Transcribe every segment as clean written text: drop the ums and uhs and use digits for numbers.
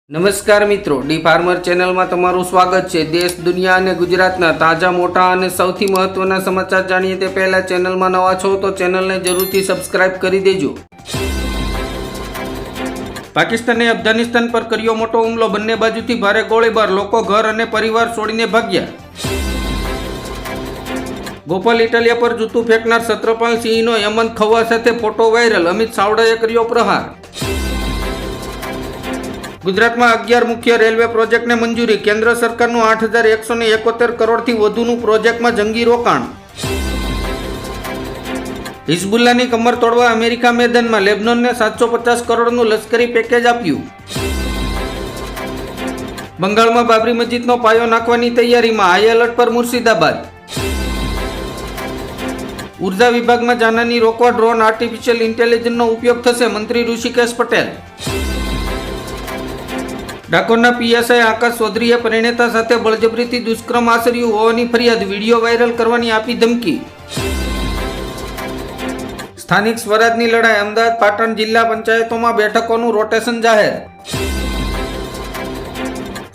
નમસ્કાર મિત્રો, D farmer ચેનલમાં તમારું સ્વાગત છે। દેશ, દુનિયા અને ગુજરાતના તાજા, મોટા અને સૌથી મહત્વના સમાચાર જાણીએ તે પહેલા ચેનલમાં નવા છો તો ચેનલને જરૂરથી સબસ્ક્રાઇબ કરી દેજો। પાકિસ્તાને અફઘાનિસ્તાન પર કર્યો મોટો હુમલો, બંને બાજુથી ભારે ગોળીબાર, લોકો ઘર અને પરિવાર છોડીને ભાગ્યા। ગોપાલ ઇટાલિયા પર જૂતું ફેંકનાર સત્રપાલ સિંહનો હેમંત ખવ્વા સાથે ફોટો વાયરલ, અમિત ચાવડાએ કર્યો પ્રહાર। ગુજરાતમાં 11 મુખ્ય રેલવે પ્રોજેક્ટને મંજૂરી, કેન્દ્ર સરકારનું 8,171 કરોડથી વધુનું પ્રોજેક્ટમાં જંગી રોકાણ। હિઝબુલ્લાની કમર તોડવા અમેરિકા મેદાનમાં, લેબનોનને 750 કરોડનું લશ્કરી પેકેજ આપ્યું। બંગાળમાં બાબરી મસ્જિદનો પાયો નાખવાની તૈયારીમાં, હાઈ એલર્ટ પર મુર્શિદાબાદ। ઉર્જા વિભાગમાં જાનહાની રોકવા ડ્રોન, આર્ટિફિશિયલ ઇન્ટેલિજન્સનો ઉપયોગ થશે, મંત્રી ઋષિકેશ પટેલ। ડાકોરના પીએસઆઈ આકાશ ચૌધરીએ પરિણીતા સાથે બળજબરીથી દુષ્કર્મ આચર્યું હોવાની ફરિયાદ, વિડીયો વાયરલ કરવાની આપી ધમકી। સ્થાનિક સ્વરાજની લડાઈ, અમદાવાદ પાટણ જિલ્લા પંચાયતોમાં બેઠકોનું રોટેશન જાહેર।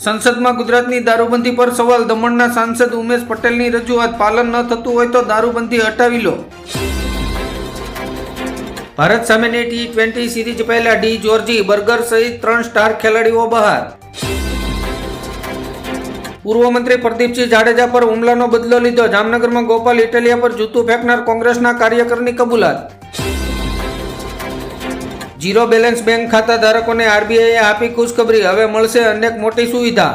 સંસદમાં ગુજરાતની દારૂબંધી પર સવાલ, દમણના સાંસદ ઉમેશ પટેલની રજૂઆત, પાલન ન થતું હોય તો દારૂબંધી હટાવી લો। ભારત સામેની T20 સિરીઝ પહેલા ડી જોર્જી, બર્ગર સહિત 3 સ્ટાર ખેલાડીઓ બહાર। પૂર્વ મંત્રી પ્રદીપસિંહ જાડેજા પર હુમલાનો બદલો લીધો, જામનગરમાં ગોપાલ ઇટાલિયા પર જૂતું ફેંકનાર કોંગ્રેસના કાર્યકરની કબૂલાત। ઝીરો બેલેન્સ બેંક ખાતા ધારકોને આરબીઆઈએ આપી ખુશખબરી, હવે મળશે અનેક મોટી સુવિધા।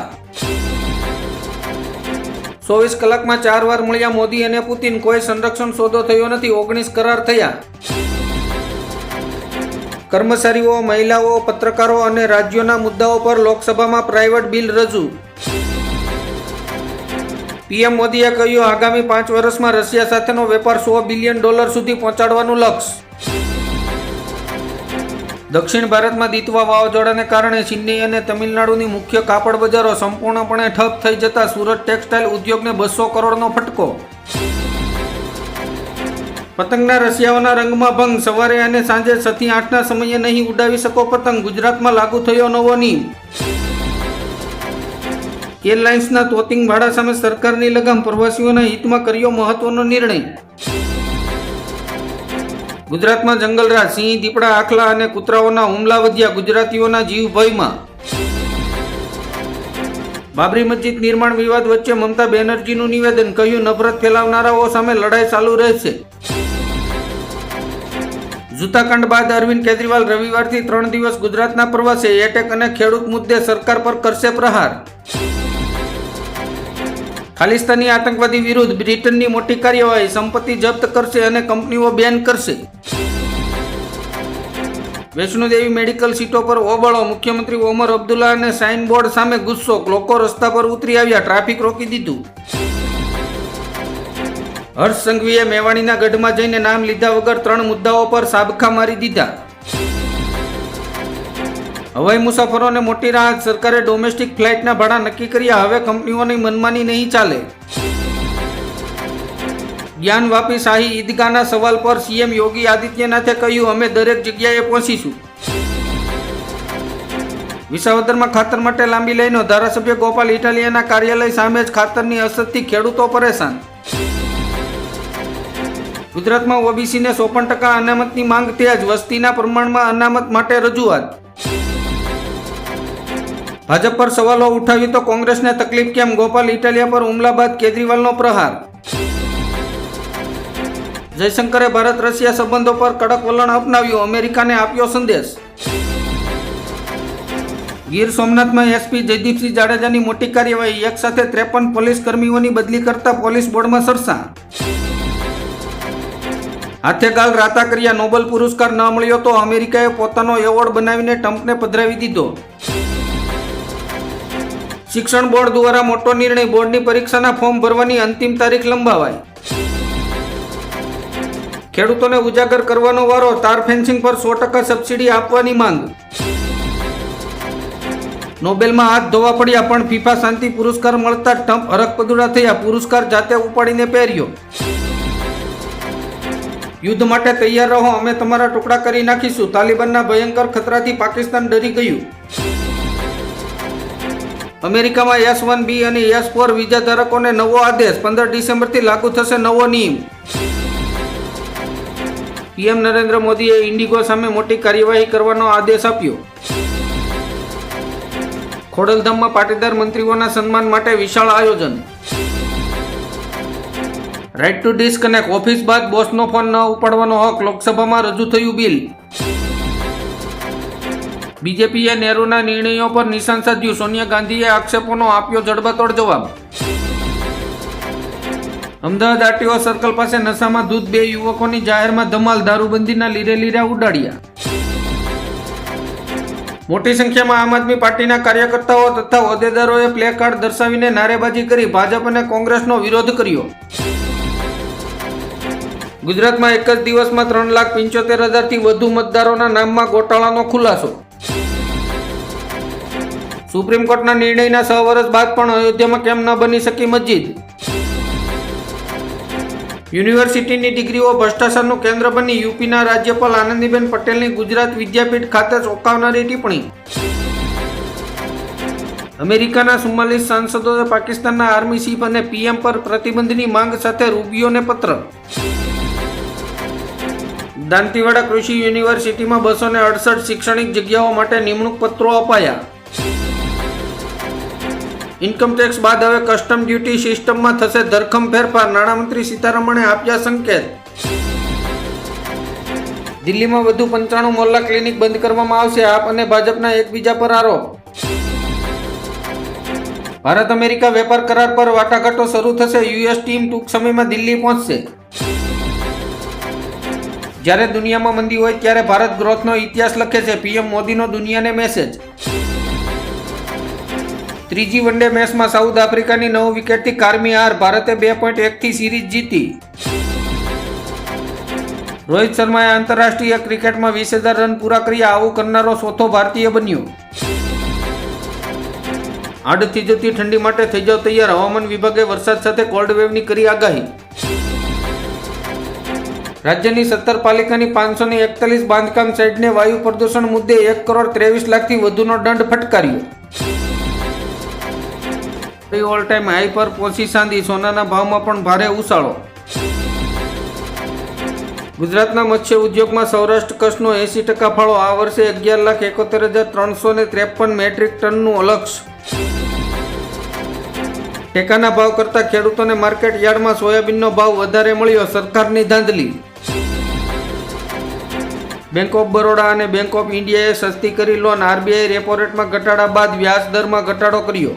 24 કલાકમાં 4 વાર મળ્યા મોદી અને પુતિન, કોઈ સંરક્ષણ સોદો થયો નથી, 19 કરાર થયા। કર્મચારીઓ, મહિલાઓ, પત્રકારો અને રાજ્યોના મુદ્દાઓ પર લોકસભામાં પ્રાઇવેટ બિલ રજૂ। પીએમ મોદીએ કહ્યું, આગામી 5 વર્ષમાં રશિયા સાથેનો વેપાર $100 બિલિયન સુધી પહોંચાડવાનું લક્ષ્ય। દક્ષિણ ભારતમાં દીતવા વાવાઝોડાને કારણે ચેન્નઈ અને તમિલનાડુની મુખ્ય કાપડ બજારો સંપૂર્ણપણે ઠપ થઈ જતા સુરત ટેક્સટાઇલ ઉદ્યોગને 200 કરોડનો ફટકો। પતંગના રશિયાઓના રંગમાં ભંગ, સવારે અને સાંજે 6 થી 8ના સમયે નહીં ઉડાવી શકો પતંગ, ગુજરાતમાં લાગુ થયો નવો નિયમ। એરલાઇન્સના તોતિંગ ભાડા સામે સરકારની લગામ, પ્રવાસીઓના હિતમાં કર્યો મહત્વનો નિર્ણય। ગુજરાતમાં જંગલરાજ, સિંહ, દીપડા, આખલા અને કૂતરાઓના હુમલા વધ્યા, ગુજરાતીઓના જીવ ભયમાં। બાબરી મસ્જિદ નિર્માણ વિવાદ વચ્ચે મમતા બેનર્જીનું નિવેદન, કહ્યું નફરત ફેલાવનારાઓ સામે લડાઈ ચાલુ રહેશે। જૂતાકાંડ બાદ અરવિંદ કેજરીવાલ રવિવારથી 3 દિવસ ગુજરાતના પ્રવાસે, એટેક અને ખેડૂત મુદ્દે સરકાર પર કરશે પ્રહાર। ખાલિસ્તાની આતંકવાદી વિરુદ્ધ બ્રિટનની મોટી કાર્યવાહી, સંપત્તિ જપ્ત કરશે અને કંપનીઓ બેન કરશે। વૈષ્ણોદેવી મેડિકલ સીટો પર હોબાળો, મુખ્યમંત્રી ઓમર અબ્દુલ્લા અને સાઇન બોર્ડ સામે ગુસ્સો, લોકો રસ્તા પર ઉતરી આવ્યા, ટ્રાફિક રોકી દીધું। હર્ષ સંઘવીએ મેવાણીના ગઢમાં જઈને નામ લીધા વગર 3 મુદ્દાઓ પર સાબખા મારી દીધા। હવાઈ મુસાફરોને મોટી રાહત, સરકારે ડોમેસ્ટિક ફ્લાઇટના ભાડા નક્કી કર્યા, હવે કંપનીઓની મનમાની નહીં ચાલે। જ્ઞાન વાપી શાહી ઈદગાહના સવાલ પર સીએમ યોગી આદિત્યનાથે કહ્યું, અમે દરેક જગ્યાએ પહોંચીશું। વિસાવદરમાં ખાતર માટે લાંબી લાઈનો, ધારાસભ્ય ગોપાલ ઇટાલિયાના કાર્યાલય સામે જ ખાતરની અછતથી ખેડૂતો પરેશાન। ગુજરાતમાં ઓબીસીને 54% અનામતની માંગ તેજ, વસ્તીના પ્રમાણમાં અનામત માટે રજૂઆત। ભાજપ પર સવાલો ઉઠાવી તો કોંગ્રેસને તકલીફ કેમ, ગોપાલ ઇટાલિયા પર હુમલા બાદ કેજરીવાલનો પ્રહાર। જયશંકરે ભારત રશિયા સંબંધો પર કડક વલણ અપનાવ્યું, અમેરિકાને આપ્યો સંદેશ। ગીર સોમનાથમાં એસપી જયદીપસિંહ જાડેજાની મોટી કાર્યવાહી, એક સાથે 53 પોલીસ કર્મીઓની બદલી કરતા પોલીસ બોર્ડમાં સરસા। હાથે ગાલ રાતા કર્યા, નોબેલ પુરસ્કાર ન મળ્યો તો અમેરિકાએ પોતાનો એવોર્ડ બનાવીને ટ્રમ્પને પધરાવી દીધો। શિક્ષણ બોર્ડ દ્વારા મોટો નિર્ણય, બોર્ડની પરીક્ષાના ફોર્મ ભરવાની અંતિમ તારીખ લંબાવાઈ। ખેડૂતોને ઉજાગર કરવાનો વારો, તાર ફેન્સિંગ પર 100% સબસિડી આપવાની માંગ। નોબેલમાં હાથ ધોવા પડ્યા પણ ફીફા શાંતિ પુરસ્કાર મળતા ટ્રમ્પ હરખપદુડા થયા, પુરસ્કાર જાતે ઉપાડીને પહેર્યો। યુદ્ધ માટે તૈયાર રહો, અમે તમારા ટુકડા કરી નાખીશું, તાલિબાનના ભયંકર ખતરાથી પાકિસ્તાન ડરી ગયું। અમેરિકામાં S1B અને S4 વિઝા ધારકોને નવો આદેશ, 15 ડિસેમ્બરથી લાગુ થશે નવો નિયમ. પીએમ નરેન્દ્ર મોદીએ ઇન્ડિગો સામે મોટી કાર્યવાહી કરવાનો આદેશ આપ્યો. ખોડલધામમાં પાટીદાર મંત્રીઓના સન્માન માટે વિશાળ આયોજન. રાઇટ ટુ ડિસ્કનેક્ટ, ઓફિસ બાદ બોસનો ફોન ન ઉપાડવાનો હક, લોકસભામાં રજૂ થયું બિલ. બીજેપીએ નહેરુના નિર્ણયો પર નિશાન સાધ્યું, સોનિયા ગાંધીએ આક્ષેપોનો આપ્યો જડબાતોડ જવાબ. અમદાવાદ આરટીઓ સર્કલ પાસે નશામાં ધૂત 2 યુવકોની જાહેરમાં ધમાલ, દારૂબંધીના લીરે લીરા ઉડાડ્યા. મોટી સંખ્યામાં આમ આદમી પાર્ટીના કાર્યકર્તાઓ તથા હોદ્દેદારોએ પ્લે કાર્ડ દર્શાવીને નારેબાજી કરી ભાજપ અને કોંગ્રેસનો વિરોધ કર્યો. ગુજરાતમાં એક જ દિવસમાં 3,75,000થી વધુ મતદારોના નામમાં ગોટાળાનો ખુલાસો. સુપ્રીમ કોર્ટના નિર્ણયના 6 વર્ષ બાદ પણ અયોધ્યામાં કેમ ન બની શકી મસ્જિદ. યુનિવર્સિટીની ડિગ્રીઓ ભ્રષ્ટાચારનું કેન્દ્ર બની, યુપીના રાજ્યપાલ આનંદીબેન પટેલની ગુજરાત વિદ્યાપીઠ ખાતે ચોંકાવનારી ટિપ્પણી. અમેરિકાના 44 સાંસદોએ પાકિસ્તાનના આર્મી ચીફ અને પીએમ પર પ્રતિબંધની માંગ સાથે રૂબિયોને પત્ર. દાંતીવાડા કૃષિ યુનિવર્સિટીમાં 268 શૈક્ષણિક જગ્યાઓ માટે નિમણૂક પત્રો અપાયા. ઇન્કમટેક્સ બાદ હવે કસ્ટમ ડ્યુટી સિસ્ટમમાં થશે ધરખમ ફેરફાર, નાણામંત્રી સીતારમણે આપ્યા સંકેત. દિલ્હીમાં વધુ 95 મોહલ્લા ક્લિનિક બંધ કરવામાં આવશે, આપ અને ભાજપના એકબીજા પર આરોપ. ભારત અમેરિકા વેપાર કરાર પર વાટાઘાટો શરૂ થશે, યુએસ ટીમ ટૂંક સમયમાં દિલ્હી પહોંચશે. જ્યારે દુનિયામાં મંદી હોય ત્યારે ભારત ગ્રોથનો ઇતિહાસ લખે છે, પીએમ મોદીનો દુનિયાને મેસેજ. ત્રીજી વનડે મેચમાં સાઉથ આફ્રિકાની 9 વિકેટથી કારમી હાર, ભારતે 2.1થી સિરીઝ જીતી. રોહિત શર્માએ આંતરરાષ્ટ્રીય ક્રિકેટમાં 20,000 રન પૂરા કર્યા, આવું કરનારો ચોથો ભારતીય બન્યો. આડથી જતી ઠંડી માટે થઈ જાવ તૈયાર, હવામાન વિભાગે વરસાદ સાથે કોલ્ડ વેવની કરી આગાહી. રાજ્યની 17 પાલિકાની 541 બાંધકામ સાઇટને વાયુ પ્રદૂષણ મુદ્દે 1,23,00,000થી વધુનો દંડ ફટકાર્યો. ઓલ ટાઈમ હાઈ પર પહોંચી ચાંદી, સોનાના ભાવમાં પણ ભારે ઉછાળો. ગુજરાતના મત્સ્ય ઉદ્યોગમાં સૌરાષ્ટ્ર કચ્છનો 80% ફાળો, આ વર્ષે 11,71,353 મેટ્રિક ટનનું લક્ષ્ય. ટેકાના ભાવ કરતાં ખેડૂતોને માર્કેટ યાર્ડમાં સોયાબીનનો ભાવ વધારે મળ્યો, સરકારની ધાંધલી. બેંક ઓફ બરોડા અને બેંક ઓફ ઇન્ડિયાએ સસ્તી કરી લોન, આરબીઆઈ રેપો રેટમાં ઘટાડા બાદ વ્યાજ દરમાં ઘટાડો કર્યો.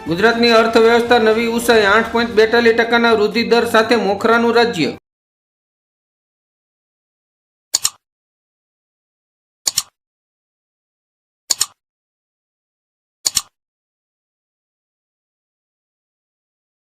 ગુજરાતની અર્થવ્યવસ્થા નવી ઊંચાઈ, 8.42% વૃદ્ધિ દર સાથે મોખરાનું રાજ્ય.